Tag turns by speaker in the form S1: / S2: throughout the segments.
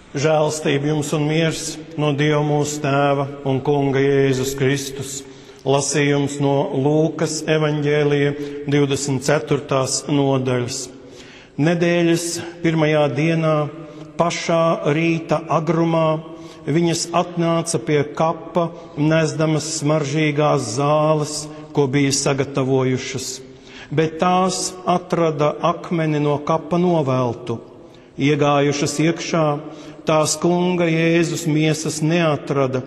S1: Žēlstība jums un miers no Dieva mūsu Tēva un Kunga Jēzus Kristus. Lasījums no Lūkas evaņģēlija 24. nodaļas. Nedēļas pirmajā dienā, pašā rīta agrumā, viņas atnāca pie kapa, nesdamas smaržīgās zāles, ko bija sagatavojušas, bet tās atrada akmeni no kapa noveltu. Iegājušas iekšā, tās Kunga Jēzus miesas neatrada.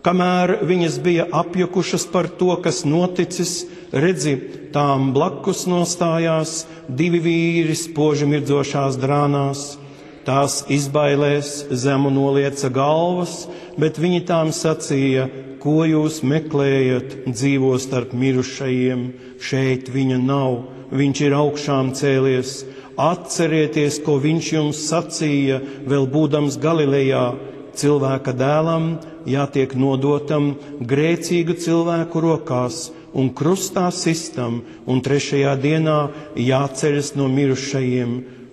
S1: Kamēr viņas bija apjukušas par to, kas noticis, redzi, tām blakus nostājās 2 vīri spoži mirdzošās drānās. Tās izbailēs zemu nolieca galvas, bet viņi tām sacīja: ko jūs meklējat, dzīvo starp mirušajiem? Šeit viņa nav, viņš ir augšām cēlies. Atcerieties, ko viņš jums sacīja, vēl būdams Galilejā. Cilvēka dēlam jātiek nodotam grēcīgu cilvēku rokās un krustā sistam, un 3. dienā jāceļas no mirušajiem.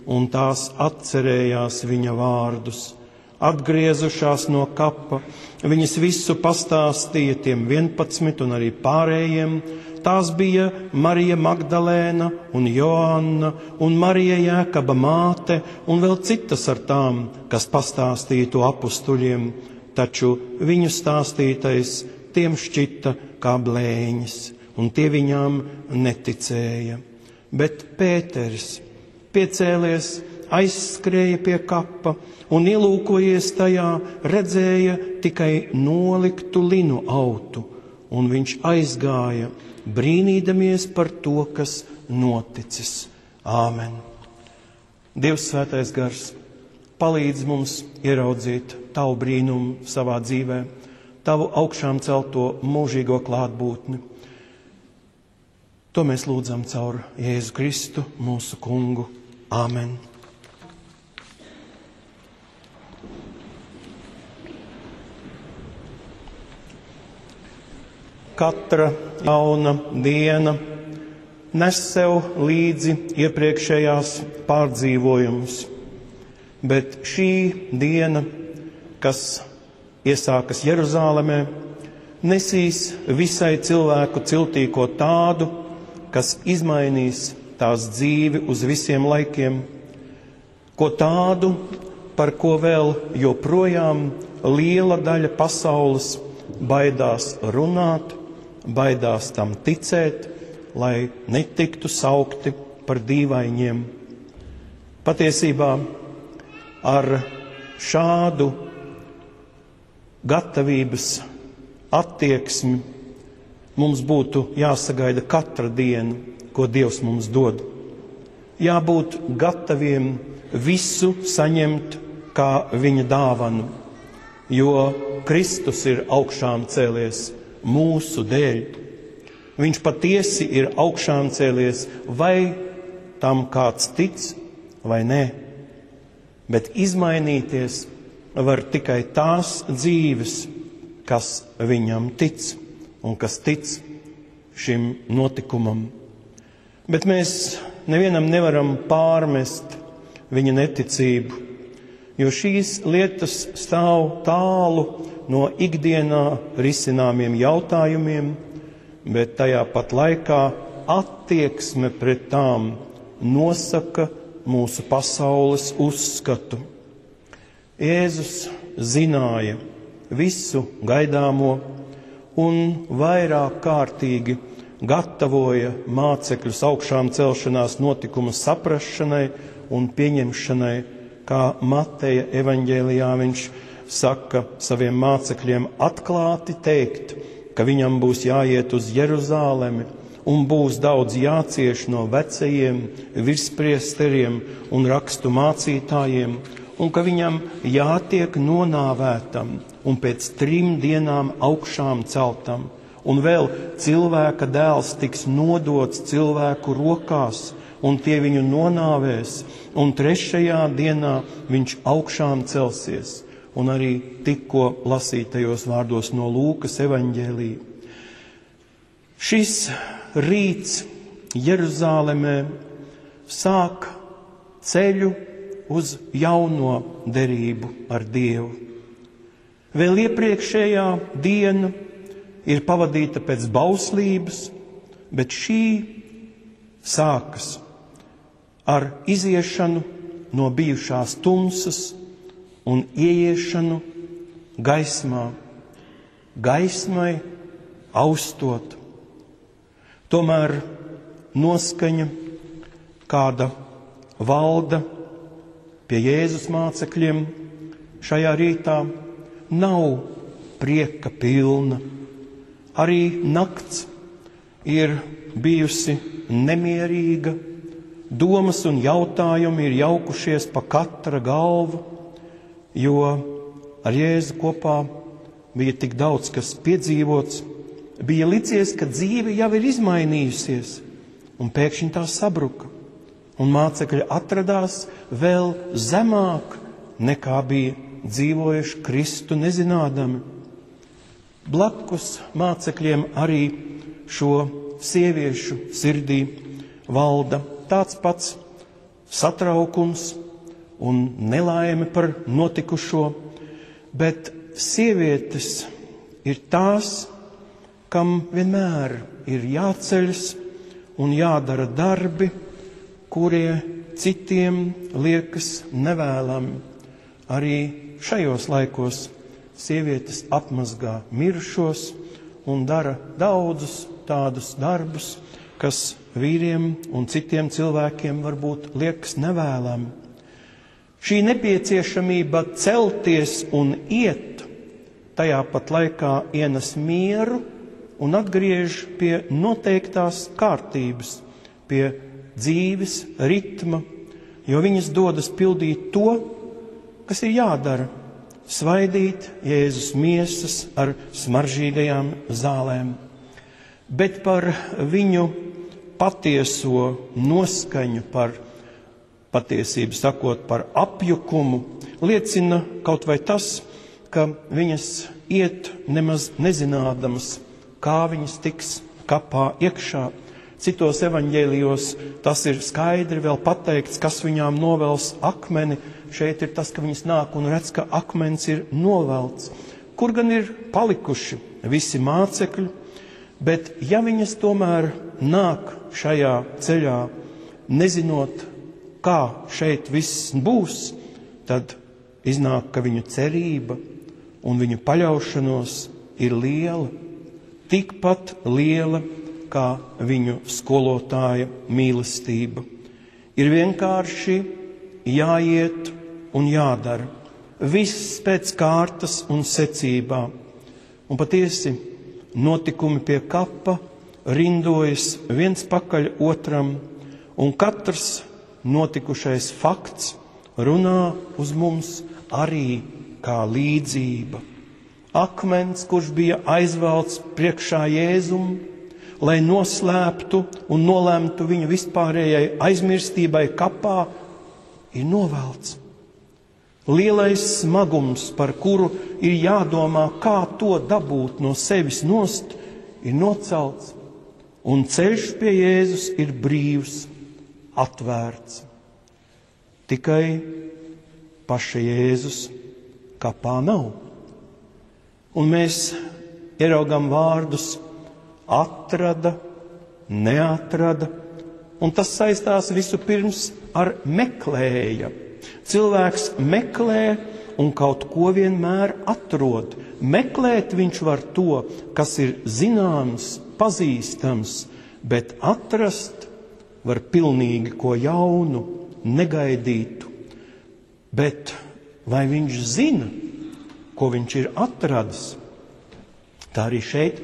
S1: Un tās atcerējās viņa vārdus. Atgriezušās no kapa, viņas visu pastāstīja tiem 11 un arī pārējiem. Tās bija Marija Magdalēna un Joanna un Marija Jēkaba māte un vēl citas ar tām, kas pastāstīja to apustuļiem, taču viņu stāstītais tiem šķita kā blēņas, un tie viņām neticēja. Bet Pēteris, piecēlies, aizskrēja pie kapa un ielūkojies tajā, redzēja tikai noliktu linu autu, un viņš aizgāja, brīnīdamies par to, kas noticis. Āmen. Dievs svētais gars, palīdz mums ieraudzīt tavu brīnumu savā dzīvē, tavu augšām celto mūžīgo klātbūtni. To mēs lūdzam caur Jēzu Kristu, mūsu Kungu. Āmen. Katra jauna diena nes sev līdzi iepriekšējās pārdzīvojumus, bet šī diena, kas iesākas Jeruzālemē, nesīs visai cilvēku ciltī ko tādu, kas izmainīs tās dzīvi uz visiem laikiem, ko tādu, par ko vēl joprojām liela daļa pasaules baidās runāt, baidās tam ticēt, lai netiktu saukti par dīvainiem. Patiesībā ar šādu gatavības attieksmi mums būtu jāsagaida katra diena, ko Dievs mums dod. Jābūt gataviem visu saņemt kā viņa dāvanu, jo Kristus ir augšām cēlies mūsu dēļ. Viņš patiesi ir augšām cēlies, vai tam kāds tic, vai nē. Bet izmainīties var tikai tās dzīves, kas viņam tic un kas tic šim notikumam. Bet mēs nevienam nevaram pārmest viņa neticību, jo šīs lietas stāv tālu no ikdienā risināmiem jautājumiem, bet tajā pat laikā attieksme pret tām nosaka mūsu pasaules uzskatu. Jēzus zināja visu gaidāmo un vairāk kārtīgi gatavoja mācekļus augšām celšanās notikumu saprašanai un pieņemšanai, kā Mateja evaņģēlijā viņš saka saviem mācekļiem atklāti teikt, ka viņam būs jāiet uz Jeruzālemi un būs daudz jācieš no vecajiem virspriesteriem un rakstu mācītājiem, un ka viņam jātiek nonāvētam un pēc 3 dienām augšām celtam, un vēl cilvēka dēls tiks nodots cilvēku rokās, un tie viņu nonāvēs, un 3. dienā viņš augšām celsies. Un arī tikko lasītajos vārdos no Lūkas evaņģēlija. Šis rīts Jeruzālemē sāk ceļu uz jauno derību ar Dievu. Vēl iepriekšējā diena ir pavadīta pēc bauslības, bet šī sākas ar iziešanu no bijušās tumsas un ieiešanu gaismā, gaismai austot. Tomēr noskaņa, kāda valda pie Jēzus mācekļiem šajā rītā, nav prieka pilna. Arī nakts ir bijusi nemierīga, domas un jautājumi ir jaukušies pa katra galvu, jo ar Jēzu kopā bija tik daudz, kas piedzīvots, bija licies, ka dzīve jau ir izmainījusies, un pēkšņi tā sabruka, un mācekļi atradās vēl zemāk, nekā bija dzīvojuši Kristu nezinādami. Blakus mācekļiem arī šo sieviešu sirdī valda tāds pats satraukums un nelaime par notikušo, bet sievietes ir tās, kam vienmēr ir jāceļas un jādara darbi, kurie citiem liekas nevēlami. Arī šajos laikos sievietes apmazgā mirušos un dara daudzus tādus darbus, kas vīriem un citiem cilvēkiem varbūt liekas nevēlami. Šī nepieciešamība celties un iet tajā pat laikā ienes mieru un atgriež pie noteiktās kārtības, pie dzīves ritma, jo viņas dodas pildīt to, kas ir jādara, svaidīt Jēzus miesas ar smaržīgajām zālēm. Bet par viņu patieso noskaņu, par patiesību sakot, par apjukumu, liecina kaut vai tas, ka viņas iet nemaz nezinādamas, kā viņas tiks kapā iekšā. Citos evaņģēlijos tas ir skaidri vēl pateikts, kas viņām novels akmeni. Šeit ir tas, ka viņas nāk un redz, ka akmens ir novelts. Kur gan ir palikuši visi mācekļi, bet ja viņas tomēr nāk šajā ceļā, nezinot, kā šeit viss būs, tad iznāk, ka viņu cerība un viņu paļaušanos ir liela, tikpat liela, kā viņu skolotāja mīlestība. Ir vienkārši jāiet un jādara. Viss pēc kārtas un secībā. Un patiesi notikumi pie kapa rindojas viens pakaļ otram, un katrs notikušais fakts runā uz mums arī kā līdzība. Akmens, kurš bija aizvelts priekšā Jēzum, lai noslēptu un nolemtu viņu vispārējai aizmirstībai kapā, ir novelts. Lielais smagums, par kuru ir jādomā, kā to dabūt no sevis nost, ir nocelts, un ceļš pie Jēzus ir brīvs, atvērts. Tikai paša Jēzus kapā nav. Un mēs ieraugām vārdus atrada, neatrada, un tas saistās visu pirms ar meklēja. Cilvēks meklē un kaut ko vienmēr atrod. Meklēt viņš var to, kas ir zināms, pazīstams, bet atrast var pilnīgi ko jaunu, negaidītu. Bet vai viņš zina, ko viņš ir atradis? Tā arī šeit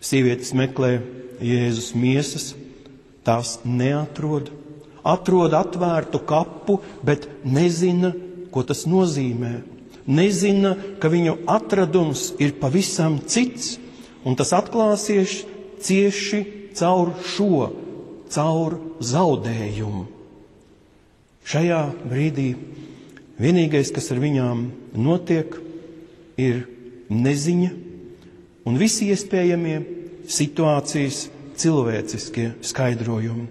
S1: sievietes meklē Jēzus miesas, tās neatrod. Atrod atvērtu kapu, bet nezina, ko tas nozīmē. Nezina, ka viņu atradums ir pavisam cits, un tas atklāsies cieši caur šo, caur zaudējumu. Šajā brīdī vienīgais, kas ar viņām notiek, ir neziņa un visi iespējamie situācijas cilvēciskie skaidrojumi.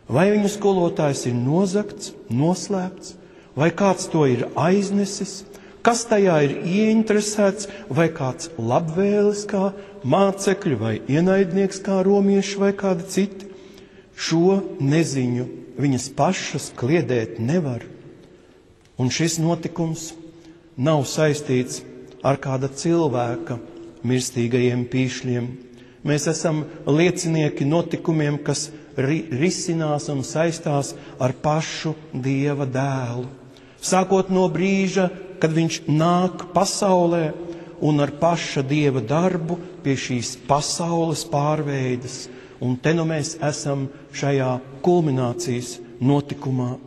S1: Vai viņu skolotājs ir nozagts, noslēpts, vai kāds to ir aiznesis, kas tajā ir ieinteresēts, vai kāds labvēlis kā mācekļi, vai ienaidnieks kā romieši, vai kādi citi. Šo neziņu viņas pašas kliedēt nevar. Un šis notikums nav saistīts ar kāda cilvēka mirstīgajiem pīšļiem. Mēs esam liecinieki notikumiem, kas risinās un saistās ar pašu Dieva dēlu. Sākot no brīža, kad viņš nāk pasaulē, un ar paša Dieva darbu pie šīs pasaules pārveidas. Un te nu mēs esam šajā kulminācijas notikumā.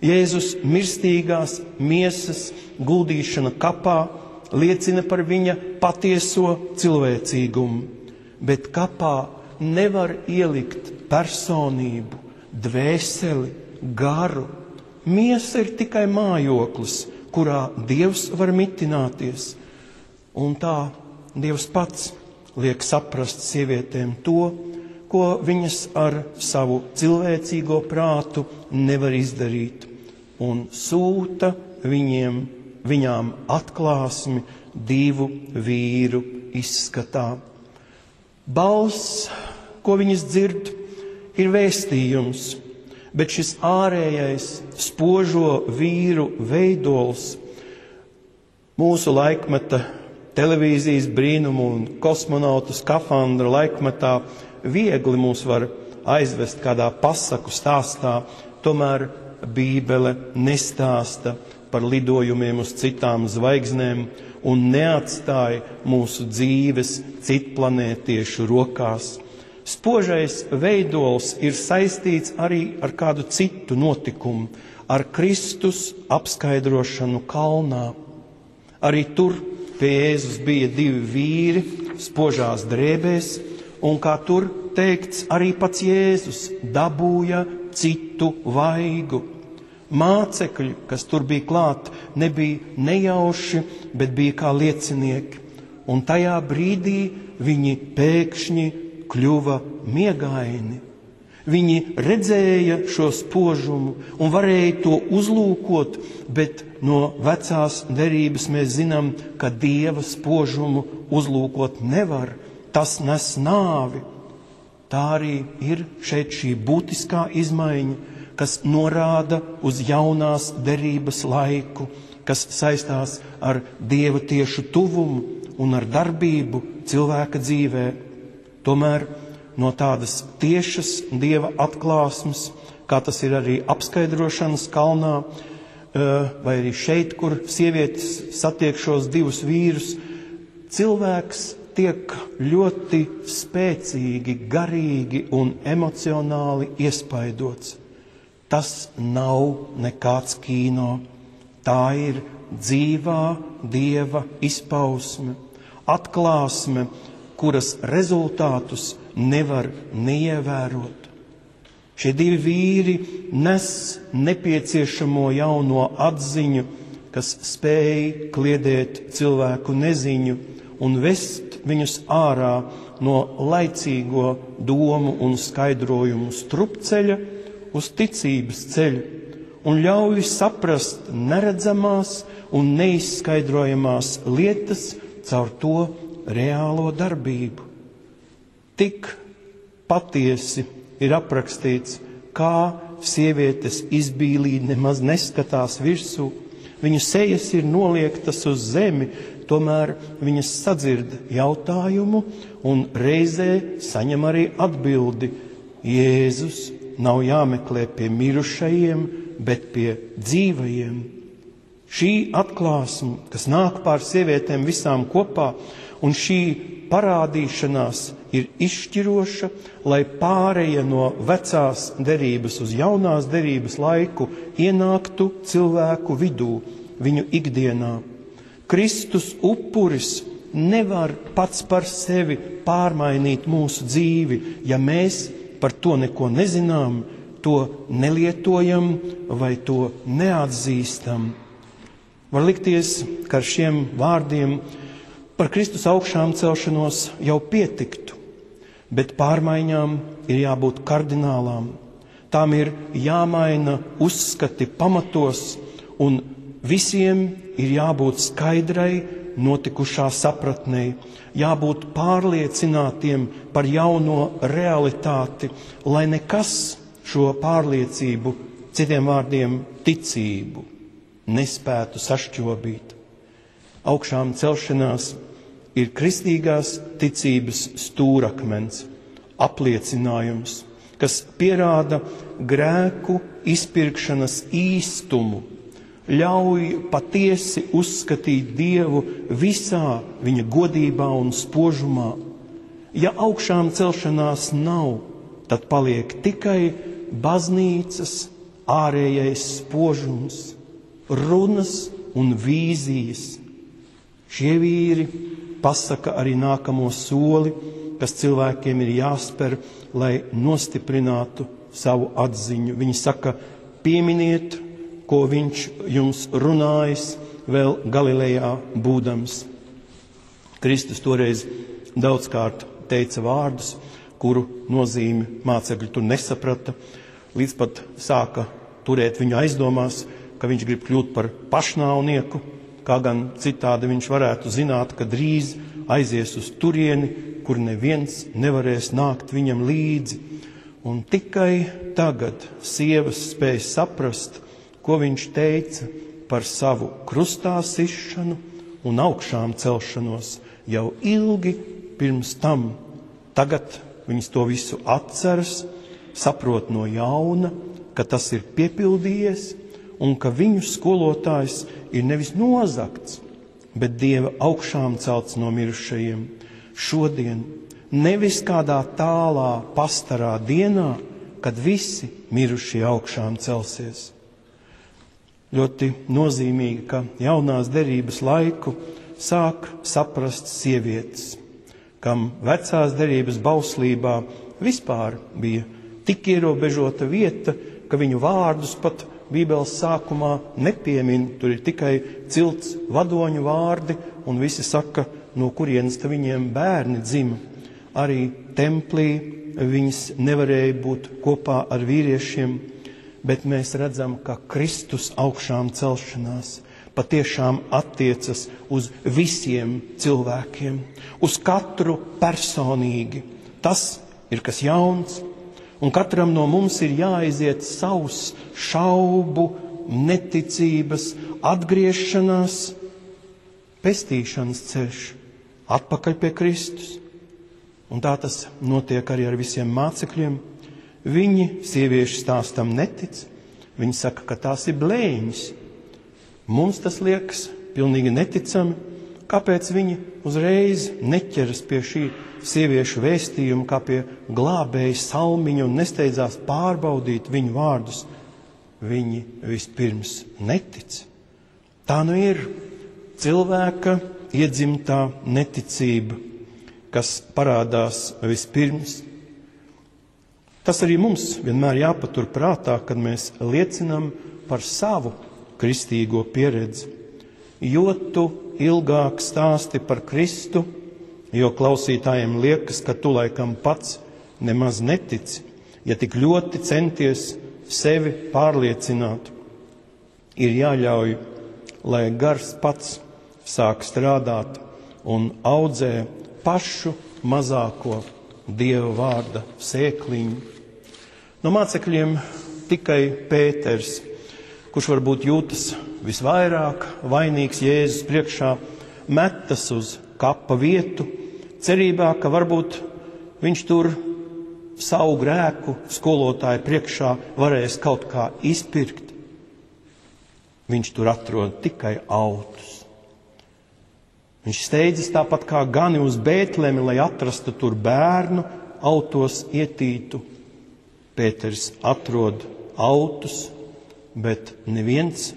S1: Jēzus mirstīgās miesas guldīšana kapā liecina par viņa patieso cilvēcīgumu, bet kapā nevar ielikt personību, dvēseli, garu. Miesa ir tikai mājoklis, kurā Dievs var mitināties. Un tā Dievs pats liek saprast sievietēm to, ko viņas ar savu cilvēcīgo prātu nevar izdarīt, un sūta viņām atklāsmi divu vīru izskatā. Balss, ko viņas dzird, ir vēstījums, bet šis ārējais spožo vīru veidols mūsu laikmeta televīzijas brīnumu un kosmonautu skafandra laikmetā viegli mūs var aizvest kādā pasaku stāstā, tomēr Bībele nestāsta par lidojumiem uz citām zvaigznēm un neatstāja mūsu dzīves citplanētiešu rokās. Spožais veidols ir saistīts arī ar kādu citu notikumu, ar Kristus apskaidrošanu kalnā. Arī tur pie Jēzus bija divi vīri spožās drēbēs, un kā tur teikts, arī pats Jēzus dabūja citu vaigu. Mācekļi, kas tur bija klāt, nebija nejauši, bet bija kā liecinieki. Un tajā brīdī viņi pēkšņi kļuva miegaini. Viņi redzēja šo spožumu un varēja to uzlūkot, bet no vecās derības mēs zinām, ka Dieva spožumu uzlūkot nevar. Tas nes nāvi. Tā arī ir šeit šī būtiskā izmaiņa, kas norāda uz jaunās derības laiku, kas saistās ar Dieva tiešu tuvumu un ar darbību cilvēka dzīvē. Tomēr no tādas tiešas Dieva atklāsmes, kā tas ir arī apskaidrošanas kalnā, vai arī šeit, kur sievietes satiek šos divus vīrus, cilvēks tiek ļoti spēcīgi, garīgi un emocionāli iespaidots. Tas nav nekāds kino. Tā ir dzīvā Dieva izpausme, atklāsme, kuras rezultātus nevar neievērot. Šie divi vīri nes nepieciešamo jauno atziņu, kas spēj kliedēt cilvēku neziņu un vest viņus ārā no laicīgo domu un skaidrojumu strupceļa uz ticības ceļu un ļauj saprast neredzamās un neizskaidrojamās lietas caur to reālo darbību. Tik patiesi ir aprakstīts, kā sievietes izbīlī nemaz neskatās virsū, viņu sejas ir noliektas uz zemi, tomēr viņas sadzird jautājumu un reizē saņem arī atbildi. Jēzus nav jāmeklē pie mirušajiem, bet pie dzīvajiem. Šī atklāsme, kas nāk pār sievietēm visām kopā, un šī parādīšanās ir izšķiroša, lai pāreja no vecās derības uz jaunās derības laiku ienāktu cilvēku vidū, viņu ikdienā. Kristus upuris nevar pats par sevi pārmainīt mūsu dzīvi, ja mēs par to neko nezinām, to nelietojam vai to neatzīstam. Var likties, ka ar šiem vārdiem par Kristus augšām celšanos jau pietiktu, bet pārmaiņām ir jābūt kardinālām. Tām ir jāmaina uzskati pamatos, un visiem ir jābūt skaidrai notikušā sapratnei, jābūt pārliecinātiem par jauno realitāti, lai nekas šo pārliecību, citiem vārdiem ticību, nespētu sašķobīt. Augšām celšanās ir kristīgās ticības stūrakmens, apliecinājums, kas pierāda grēku izpirkšanas īstumu, ļauj patiesi uzskatīt Dievu visā viņa godībā un spožumā. Ja augšām celšanās nav, tad paliek tikai baznīcas ārējais spožums, runas un vīzijas. Šie vīri pasaka arī nākamo soli, kas cilvēkiem ir jāspēr, lai nostiprinātu savu atziņu. Viņi saka, pieminiet, ko viņš jums runājis vēl Galilejā būdams. Kristus toreiz daudzkārt teica vārdus, kuru nozīmi mācekļi tur nesaprata, līdz pat sāka turēt viņu aizdomās, ka viņš grib kļūt par pašnāvnieku, kā gan citādi viņš varētu zināt, ka drīz aizies uz turieni, kur neviens nevarēs nākt viņam līdzi. Un tikai tagad sievas spēja saprast, ko viņš teica par savu krustā sišanu un augšām celšanos jau ilgi pirms tam. Tagad viņas to visu atceras, saprot no jauna, ka tas ir piepildījies un ka viņu skolotājs ir nevis nozagts, bet Dieva augšām celts no mirušajiem. Šodien, nevis kādā tālā pastarā dienā, kad visi mirušie augšām celsies. Ļoti nozīmīgi, ka jaunās derības laiku sāk saprast sievietes, kam vecās derības bauslībā vispār bija tik ierobežota vieta, ka viņu vārdus pat Bībeles sākumā nepiemin. Tur ir tikai cilts vadoņu vārdi, un visi saka, no kurienes ta viņiem bērni dzima. Arī templī viņas nevarēja būt kopā ar vīriešiem, bet mēs redzam, ka Kristus augšām celšanās patiešām attiecas uz visiem cilvēkiem, uz katru personīgi. Tas ir kas jauns, un katram no mums ir jāaiziet savs šaubu, neticības, atgriešanās, pestīšanas ceļš atpakaļ pie Kristus. Un tā tas notiek arī ar visiem mācekļiem. Viņi sieviešu stāstam netic, viņi saka, ka tās ir blēņas. Mums tas liekas pilnīgi neticami, kāpēc viņi uzreiz neķeras pie šī sieviešu vēstījuma, kā pie glābēja salmiņa un nesteidzās pārbaudīt viņu vārdus. Viņi vispirms netic. Tā nu ir cilvēka iedzimtā neticība, kas parādās vispirms. Tas arī mums vienmēr jāpatur prātā, kad mēs liecinam par savu kristīgo pieredzi. Jo tu ilgāk stāsti par Kristu, jo klausītājiem liekas, ka tu laikam pats nemaz netici, ja tik ļoti centies sevi pārliecināt. Ir jāļauj, lai gars pats sāk strādāt un audzē pašu mazāko Dieva vārda sēkliņu. No mācekļiem tikai Pēters, kurš varbūt jūtas visvairāk vainīgs Jēzus priekšā, metas uz kapa vietu, cerībā, ka varbūt viņš tur savu grēku skolotāju priekšā varēs kaut kā izpirkt. Viņš tur atrod tikai autus. Viņš steidzas tāpat kā gani uz Bētlemi, lai atrastu tur bērnu, autos ietītu. Pēters atrod autus, bet neviens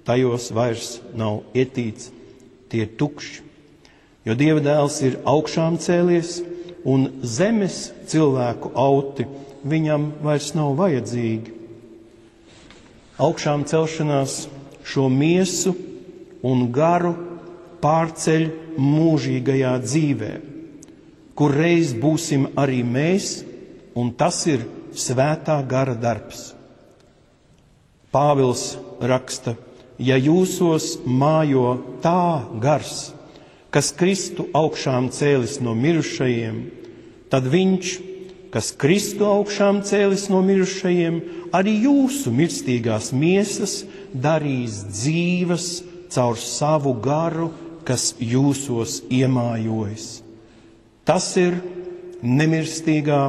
S1: tajos vairs nav ietīts, tie ir tukši. Jo Dieva dēls ir augšām cēlies, un zemes cilvēku auti viņam vairs nav vajadzīgi. Augšām celšanās šo miesu un garu pārceļ mūžīgajā dzīvē, kur reiz būsim arī mēs, un tas ir svētā gara darbs. Pāvils raksta, ja jūsos mājo tā gars, kas Kristu augšām cēlis no mirušajiem, tad viņš, kas Kristu augšām cēlis no mirušajiem, arī jūsu mirstīgās miesas darīs dzīvas caur savu garu, kas jūsos iemājojas. Tas ir nemirstīgā,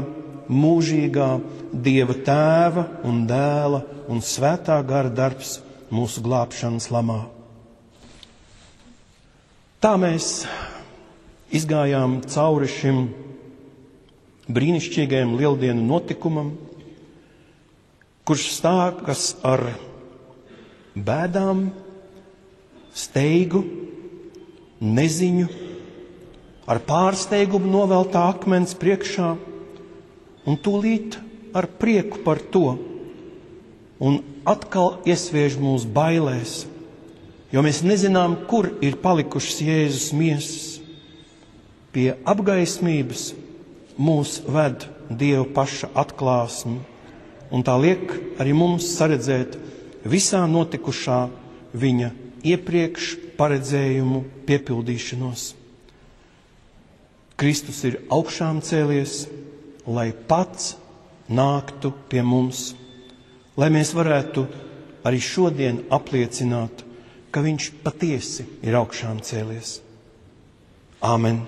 S1: mūžīgā Dieva Tēva un Dēla un Svētā gara darbs mūsu glābšanas lamā. Tā mēs izgājām cauri šim brīnišķīgajam lieldienu notikumam, kurš stākas ar bēdām, steigu, neziņu, ar pārsteigumu noveltā akmens priekšā un tūlīt ar prieku par to, un atkal iesviež mūs bailēs, jo mēs nezinām, kur ir palikušas Jēzus miesas. Pie apgaismības mūs ved Dieva paša atklāsme, un tā liek arī mums saredzēt visā notikušā viņa iepriekš paredzējumu piepildīšanos. Kristus ir augšām cēlies, lai pats nāktu pie mums, lai mēs varētu arī šodien apliecināt, ka viņš patiesi ir augšām cēlies. Āmen!